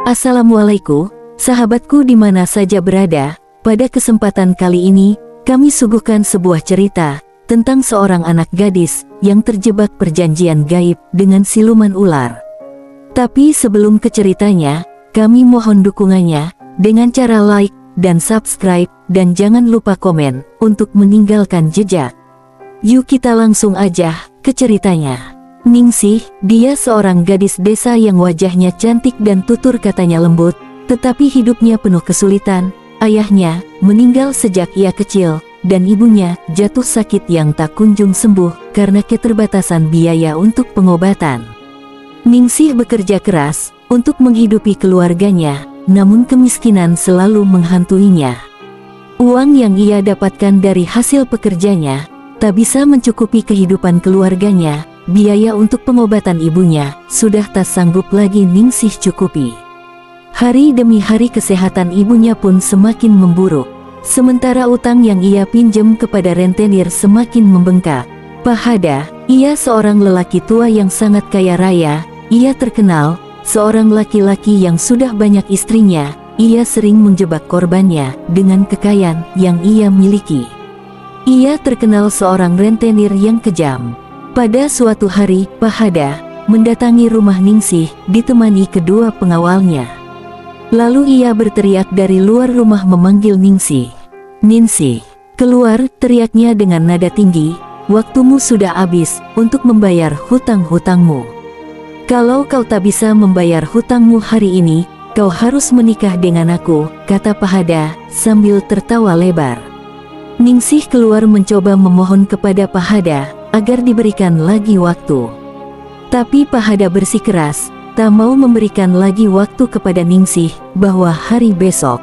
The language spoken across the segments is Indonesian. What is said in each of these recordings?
Assalamualaikum, sahabatku di mana saja berada. Pada kesempatan kali ini, kami suguhkan sebuah cerita tentang seorang anak gadis yang terjebak perjanjian gaib dengan siluman ular. Tapi sebelum ke ceritanya, kami mohon dukungannya dengan cara like dan subscribe, dan jangan lupa komen untuk meninggalkan jejak. Yuk kita langsung aja ke ceritanya. Ningsih, dia seorang gadis desa yang wajahnya cantik dan tutur katanya lembut, tetapi hidupnya penuh kesulitan. Ayahnya meninggal sejak ia kecil, dan ibunya jatuh sakit yang tak kunjung sembuh karena keterbatasan biaya untuk pengobatan. Ningsih bekerja keras untuk menghidupi keluarganya, namun kemiskinan selalu menghantuinya. Uang yang ia dapatkan dari hasil pekerjanya tak bisa mencukupi kehidupan keluarganya. Biaya untuk pengobatan ibunya sudah tak sanggup lagi Ningsih cukupi. Hari demi hari kesehatan ibunya pun semakin memburuk. Sementara utang yang ia pinjam kepada rentenir semakin membengkak. Pahada, ia seorang lelaki tua yang sangat kaya raya. Ia terkenal seorang laki-laki yang sudah banyak istrinya. Ia sering menjebak korbannya dengan kekayaan yang ia miliki. Ia terkenal seorang rentenir yang kejam. Pada suatu hari, Pahada mendatangi rumah Ningsih ditemani kedua pengawalnya. Lalu ia berteriak dari luar rumah memanggil Ningsih. "Ningsih, keluar!" teriaknya dengan nada tinggi. "Waktumu sudah habis untuk membayar hutang-hutangmu. Kalau kau tak bisa membayar hutangmu hari ini, kau harus menikah dengan aku," kata Pahada sambil tertawa lebar. Ningsih keluar mencoba memohon kepada Pahada agar diberikan lagi waktu. Tapi Pahada bersikeras, tak mau memberikan lagi waktu kepada Ningsih bahwa hari besok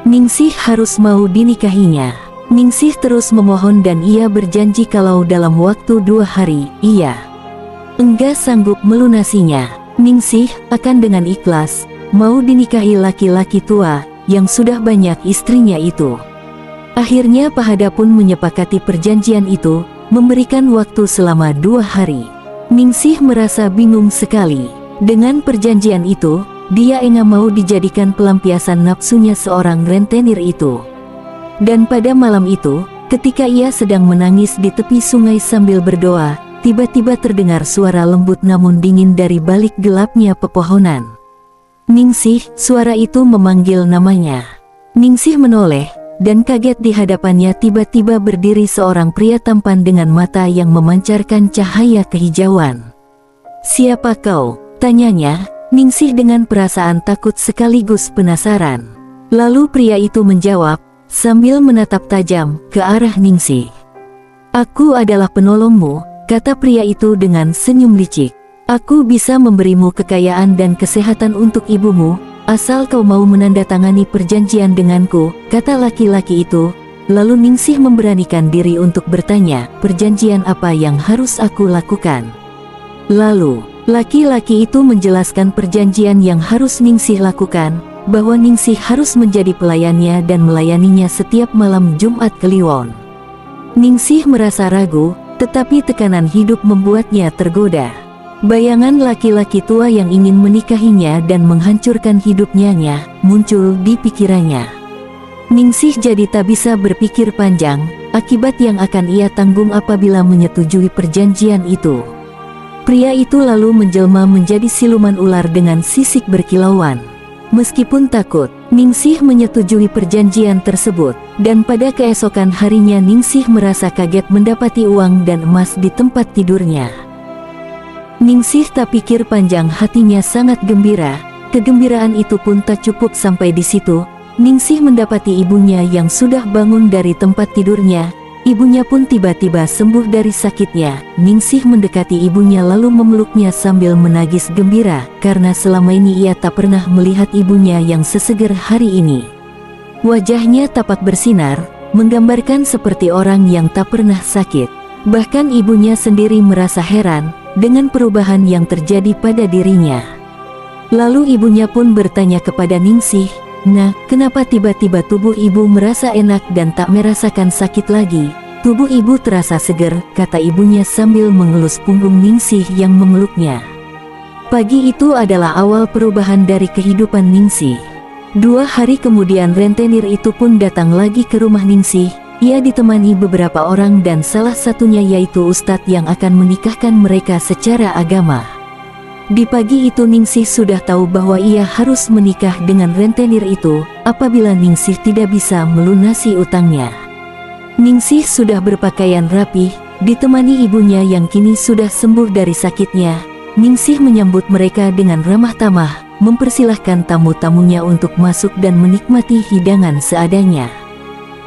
Ningsih harus mau dinikahinya. Ningsih terus memohon dan ia berjanji kalau dalam waktu 2 hari, ia enggak sanggup melunasinya. Ningsih akan dengan ikhlas mau dinikahi laki-laki tua yang sudah banyak istrinya itu. Akhirnya Pahada pun menyepakati perjanjian itu, memberikan waktu selama 2 hari. Ningsih merasa bingung sekali. Dengan perjanjian itu, dia enggak mau dijadikan pelampiasan nafsunya seorang rentenir itu. Dan pada malam itu, ketika ia sedang menangis di tepi sungai sambil berdoa, tiba-tiba terdengar suara lembut namun dingin dari balik gelapnya pepohonan. "Ningsih!" Suara itu memanggil namanya. Ningsih menoleh, dan kaget di hadapannya tiba-tiba berdiri seorang pria tampan dengan mata yang memancarkan cahaya kehijauan. "Siapa kau?" tanyanya. Ningsih dengan perasaan takut sekaligus penasaran. Lalu pria itu menjawab sambil menatap tajam ke arah Ningsih. "Aku adalah penolongmu," kata pria itu dengan senyum licik. "Aku bisa memberimu kekayaan dan kesehatan untuk ibumu, asal kau mau menandatangani perjanjian denganku," kata laki-laki itu. Lalu Ningsih memberanikan diri untuk bertanya, "Perjanjian apa yang harus aku lakukan?" Lalu, laki-laki itu menjelaskan perjanjian yang harus Ningsih lakukan, bahwa Ningsih harus menjadi pelayannya dan melayaninya setiap malam Jumat Kliwon. Ningsih merasa ragu, tetapi tekanan hidup membuatnya tergoda. Bayangan laki-laki tua yang ingin menikahinya dan menghancurkan hidupnya muncul di pikirannya. Ningsih jadi tak bisa berpikir panjang, akibat yang akan ia tanggung apabila menyetujui perjanjian itu. Pria itu lalu menjelma menjadi siluman ular dengan sisik berkilauan. Meskipun takut, Ningsih menyetujui perjanjian tersebut, dan pada keesokan harinya Ningsih merasa kaget mendapati uang dan emas di tempat tidurnya. Ningsih tak pikir panjang, hatinya sangat gembira. Kegembiraan itu pun tak cukup sampai di situ. Ningsih mendapati ibunya yang sudah bangun dari tempat tidurnya. Ibunya pun tiba-tiba sembuh dari sakitnya. Ningsih mendekati ibunya lalu memeluknya sambil menangis gembira, karena selama ini ia tak pernah melihat ibunya yang seseger hari ini. Wajahnya tampak bersinar, menggambarkan seperti orang yang tak pernah sakit. Bahkan ibunya sendiri merasa heran dengan perubahan yang terjadi pada dirinya. Lalu ibunya pun bertanya kepada Ningsih, "Nah, kenapa tiba-tiba tubuh ibu merasa enak dan tak merasakan sakit lagi?" "Tubuh ibu terasa seger," kata ibunya sambil mengelus punggung Ningsih yang memeluknya. Pagi itu adalah awal perubahan dari kehidupan Ningsih. 2 hari kemudian rentenir itu pun datang lagi ke rumah Ningsih. Ia ditemani beberapa orang dan salah satunya yaitu Ustadz yang akan menikahkan mereka secara agama. Di pagi itu Ningsih sudah tahu bahwa ia harus menikah dengan rentenir itu apabila Ningsih tidak bisa melunasi utangnya. Ningsih sudah berpakaian rapih, ditemani ibunya yang kini sudah sembuh dari sakitnya. Ningsih menyambut mereka dengan ramah tamah, mempersilahkan tamu-tamunya untuk masuk dan menikmati hidangan seadanya.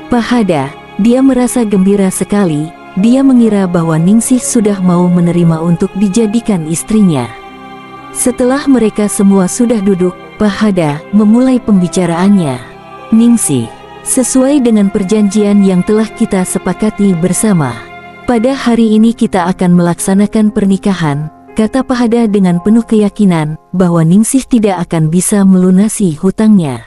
Pahada, dia merasa gembira sekali. Dia mengira bahwa Ningsih sudah mau menerima untuk dijadikan istrinya. Setelah mereka semua sudah duduk, Pahada memulai pembicaraannya. Ningsih, sesuai dengan perjanjian yang telah kita sepakati bersama, pada hari ini kita akan melaksanakan pernikahan, kata Pahada dengan penuh keyakinan bahwa Ningsih tidak akan bisa melunasi hutangnya.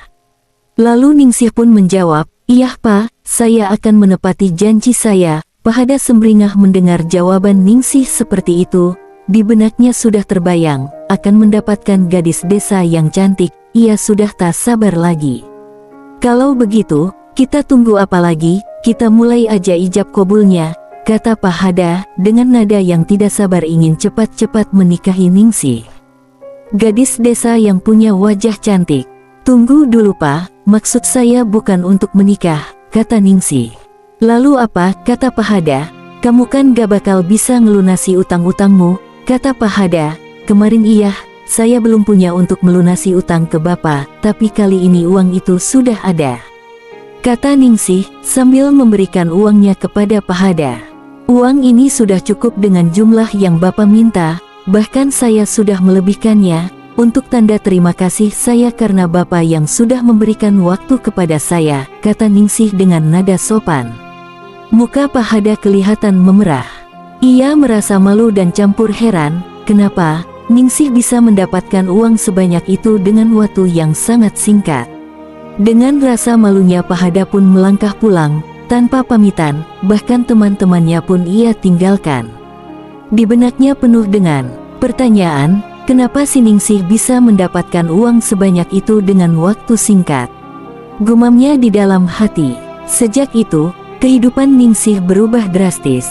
Lalu Ningsih pun menjawab, "Iya Pak, saya akan menepati janji saya." Pahada sumringah mendengar jawaban Ningsih seperti itu. Di benaknya sudah terbayang akan mendapatkan gadis desa yang cantik. Ia sudah tak sabar lagi. "Kalau begitu, kita tunggu apa lagi? Kita mulai aja ijab kabulnya," kata Pahada dengan nada yang tidak sabar ingin cepat-cepat menikahi Ningsih. Gadis desa yang punya wajah cantik. "Tunggu dulu Pak, maksud saya bukan untuk menikah," kata Ningsih. "Lalu apa?" kata Pahada. "Kamu kan gak bakal bisa ngelunasi utang-utangmu," kata Pahada. "Kemarin iya, saya belum punya untuk melunasi utang ke Bapak, tapi kali ini uang itu sudah ada," kata Ningsih sambil memberikan uangnya kepada Pahada. "Uang ini sudah cukup dengan jumlah yang Bapak minta, bahkan saya sudah melebihkannya, untuk tanda terima kasih saya karena Bapak yang sudah memberikan waktu kepada saya," kata Ningsih dengan nada sopan. Muka Pahada kelihatan memerah. Ia merasa malu dan campur heran, kenapa Ningsih bisa mendapatkan uang sebanyak itu dengan waktu yang sangat singkat. Dengan rasa malunya Pahada pun melangkah pulang, tanpa pamitan, bahkan teman-temannya pun ia tinggalkan. Di benaknya penuh dengan pertanyaan, kenapa si Ningsih bisa mendapatkan uang sebanyak itu dengan waktu singkat? Gumamnya di dalam hati. Sejak itu, kehidupan Ningsih berubah drastis.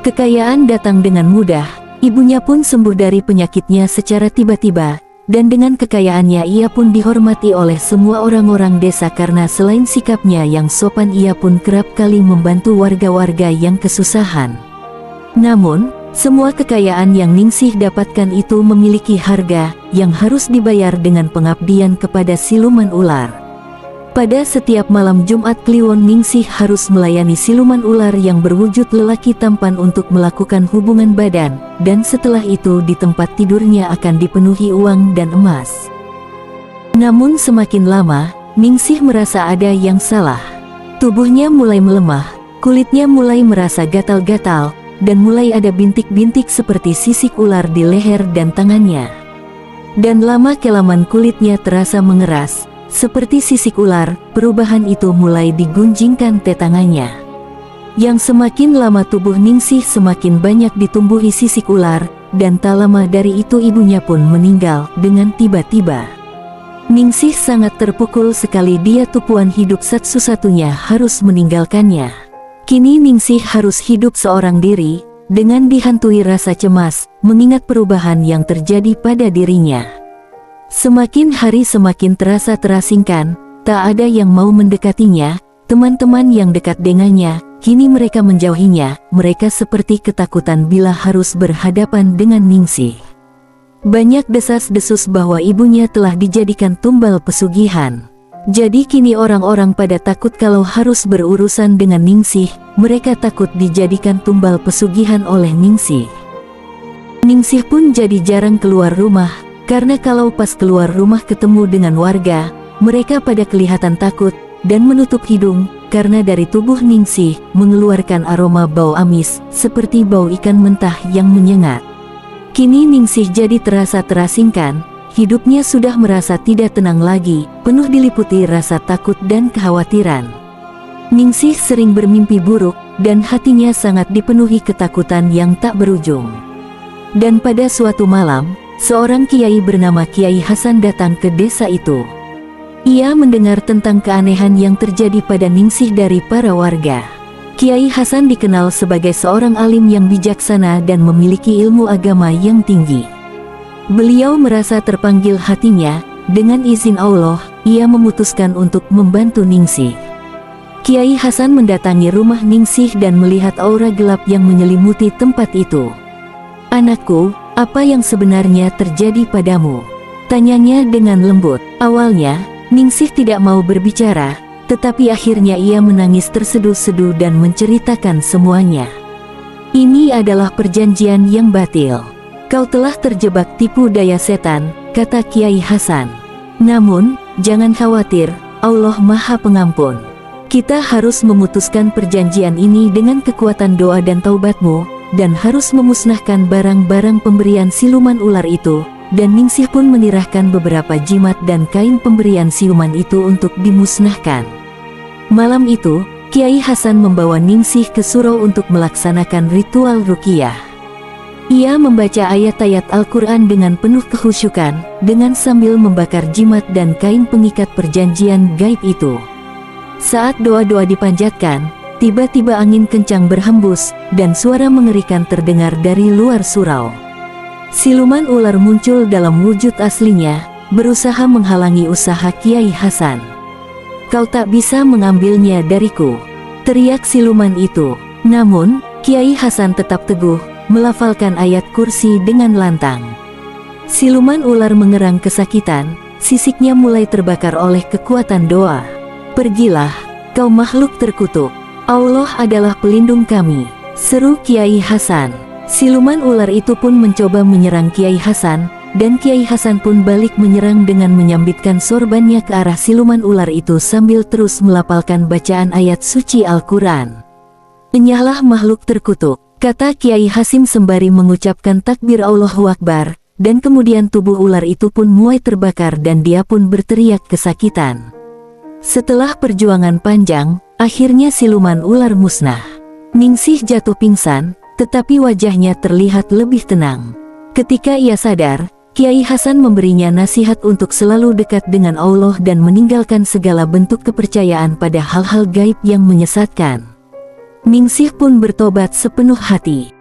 Kekayaan datang dengan mudah, ibunya pun sembuh dari penyakitnya secara tiba-tiba, dan dengan kekayaannya ia pun dihormati oleh semua orang-orang desa karena selain sikapnya yang sopan ia pun kerap kali membantu warga-warga yang kesusahan. Namun, semua kekayaan yang Ningsih dapatkan itu memiliki harga yang harus dibayar dengan pengabdian kepada siluman ular. Pada setiap malam Jumat Kliwon Ningsih harus melayani siluman ular yang berwujud lelaki tampan untuk melakukan hubungan badan, dan setelah itu di tempat tidurnya akan dipenuhi uang dan emas. Namun semakin lama, Ningsih merasa ada yang salah. Tubuhnya mulai melemah, kulitnya mulai merasa gatal-gatal, dan mulai ada bintik-bintik seperti sisik ular di leher dan tangannya. Dan lama-kelamaan kulitnya terasa mengeras, seperti sisik ular. Perubahan itu mulai digunjingkan tangannya. Yang semakin lama tubuh Ningsih semakin banyak ditumbuhi sisik ular, dan tak lama dari itu ibunya pun meninggal dengan tiba-tiba. Ningsih sangat terpukul sekali, dia tupuan hidup satu-satunya harus meninggalkannya. Kini Ningsih harus hidup seorang diri, dengan dihantui rasa cemas, mengingat perubahan yang terjadi pada dirinya. Semakin hari semakin terasa terasingkan, tak ada yang mau mendekatinya. Teman-teman yang dekat dengannya, kini mereka menjauhinya. Mereka seperti ketakutan bila harus berhadapan dengan Ningsih. Banyak desas-desus bahwa ibunya telah dijadikan tumbal pesugihan. Jadi kini orang-orang pada takut kalau harus berurusan dengan Ningsih. Mereka takut dijadikan tumbal pesugihan oleh Ningsih. Ningsih pun jadi jarang keluar rumah, karena kalau pas keluar rumah ketemu dengan warga, mereka pada kelihatan takut dan menutup hidung, karena dari tubuh Ningsih mengeluarkan aroma bau amis, seperti bau ikan mentah yang menyengat. Kini Ningsih jadi terasa terasingkan, hidupnya sudah merasa tidak tenang lagi, penuh diliputi rasa takut dan kekhawatiran. Ningsih sering bermimpi buruk, dan hatinya sangat dipenuhi ketakutan yang tak berujung. Dan pada suatu malam, seorang kiai bernama Kiai Hasan datang ke desa itu. Ia mendengar tentang keanehan yang terjadi pada Ningsih dari para warga. Kiai Hasan dikenal sebagai seorang alim yang bijaksana dan memiliki ilmu agama yang tinggi. Beliau merasa terpanggil hatinya, dengan izin Allah, ia memutuskan untuk membantu Ningsih. Kiai Hasan mendatangi rumah Ningsih dan melihat aura gelap yang menyelimuti tempat itu. "Anakku, apa yang sebenarnya terjadi padamu?" tanyanya dengan lembut. Awalnya, Ningsih tidak mau berbicara, tetapi akhirnya ia menangis terseduh-seduh dan menceritakan semuanya. "Ini adalah perjanjian yang batil. Kau telah terjebak tipu daya setan," kata Kiai Hasan. "Namun, jangan khawatir, Allah Maha Pengampun. Kita harus memutuskan perjanjian ini dengan kekuatan doa dan taubatmu, dan harus memusnahkan barang-barang pemberian siluman ular itu." Dan Ningsih pun menyerahkan beberapa jimat dan kain pemberian siluman itu untuk dimusnahkan. Malam itu, Kiai Hasan membawa Ningsih ke surau untuk melaksanakan ritual ruqyah. Ia membaca ayat-ayat Al-Quran dengan penuh kehusyukan, dengan sambil membakar jimat dan kain pengikat perjanjian gaib itu. Saat doa-doa dipanjatkan, tiba-tiba angin kencang berhembus, dan suara mengerikan terdengar dari luar surau. Siluman ular muncul dalam wujud aslinya, berusaha menghalangi usaha Kiai Hasan. "Kau tak bisa mengambilnya dariku," teriak siluman itu. Namun, Kiai Hasan tetap teguh, melafalkan ayat kursi dengan lantang. Siluman ular mengerang kesakitan, sisiknya mulai terbakar oleh kekuatan doa. "Pergilah, kau makhluk terkutuk. Allah adalah pelindung kami," seru Kiai Hasan. Siluman ular itu pun mencoba menyerang Kiai Hasan, dan Kiai Hasan pun balik menyerang dengan menyambitkan sorbannya ke arah siluman ular itu sambil terus melafalkan bacaan ayat suci Al-Quran. "Enyahlah makhluk terkutuk," kata Kiai Hasim sembari mengucapkan takbir Allahu Akbar, dan kemudian tubuh ular itu pun mulai terbakar dan dia pun berteriak kesakitan. Setelah perjuangan panjang, akhirnya siluman ular musnah. Ningsih jatuh pingsan, tetapi wajahnya terlihat lebih tenang. Ketika ia sadar, Kiai Hasan memberinya nasihat untuk selalu dekat dengan Allah dan meninggalkan segala bentuk kepercayaan pada hal-hal gaib yang menyesatkan. Ningsih pun bertobat sepenuh hati.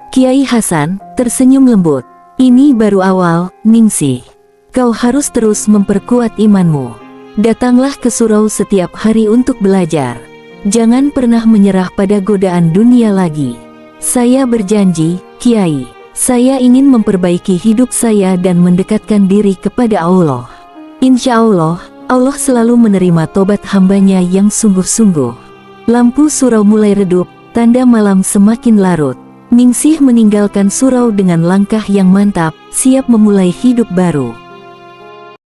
Kiai Hasan tersenyum lembut. "Ini baru awal, Ningsih. Kau harus terus memperkuat imanmu. Datanglah ke surau setiap hari untuk belajar. Jangan pernah menyerah pada godaan dunia lagi. Saya berjanji, Kiai, saya ingin memperbaiki hidup saya dan mendekatkan diri kepada Allah. Insya Allah, Allah selalu menerima tobat hambanya yang sungguh-sungguh." Lampu surau mulai redup, tanda malam semakin larut. Ningsih meninggalkan surau dengan langkah yang mantap, siap memulai hidup baru.